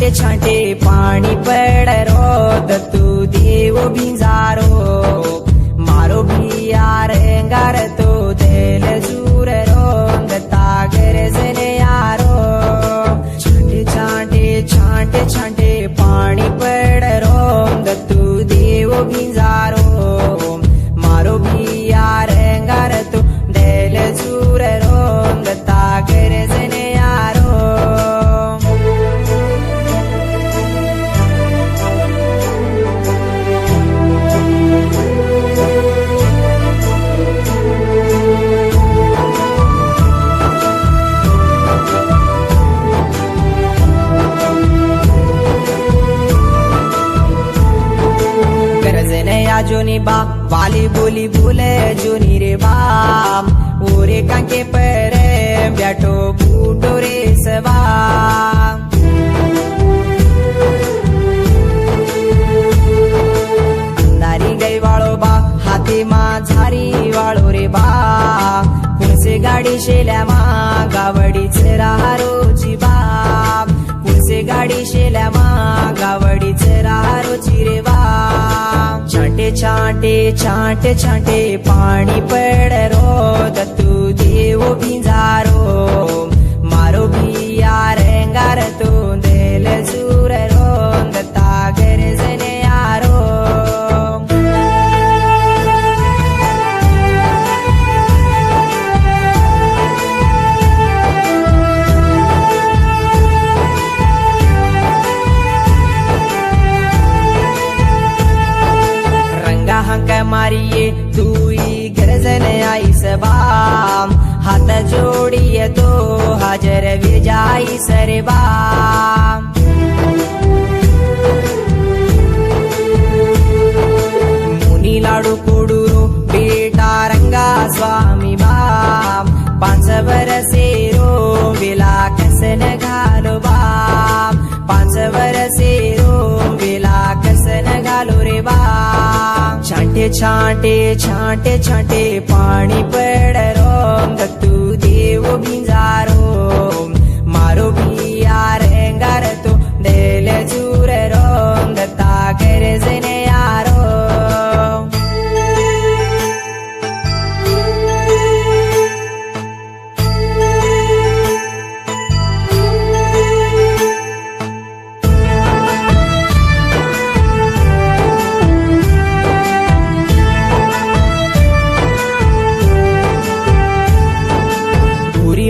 छांटे छांटे पाणी पड़ रो दत्तू देव भिंजारो मारो भियार अंगार तो दिल जूर रो दत्ता गरजने यारो छांटे छांटे छांटे छांटे पाणी पड़ रो दत्तू देव भिंजारो मारो भियार अंगार तो दिल जूर रो दत्ता गरजने यारो जोनी बा वाली बोली बोले जोनी रे बाम ओरे कांके परे बैठो बूटो रे सवा अंधारी गई वाळो बा हाथी मा झारी वाळो रे बा पुणसे गाडी शेल्या मा गावडी राहारोची बा पुणसे गाडी शेल्या मा गावडी राहारोची रे बा छांटे छांटे छांटे छांटे पाणी पड़ रो दत्तू देव भिंजारो मारो भियार अंगार तो दिल जूर रो दत्ता गरजने यारो हंक मारिये तूई गरजन आई सबाम हाथ जोड़िए तो हाजर विजाई सरबाम मुनी लाडू कोडूरो बेटा रंगा स्वामी बाम 5 वर्षे रो विला कसन घालो बाम 5 वर्षे रो विला कसन घालो रे बाम छांटे छांटे छांटे छांटे पाणी पड़ रो दत्तू देव भिंजारो मारो भियार अंगार तो दिल जूर रो दत्ता गरजने यारो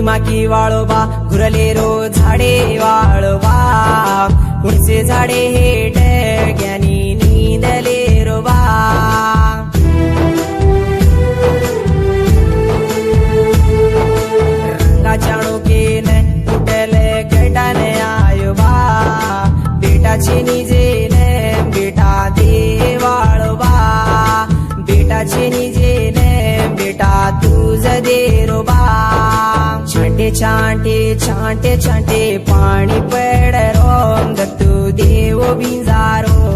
माकी वाळो बा घुरले रो झाडे वाळो बा पुणसे झाडे हेट ज्ञानी नींदले रो बा रंगाचाणो केन उठल गटान आयो बा बेटाची निजेन बेटा दे वाळो बा बेटाची निजेन बेटा तुझ दे रो बा छांटे छांटे छांटे छांटे पाणी पड़ रो दत्तू देव भिंजारो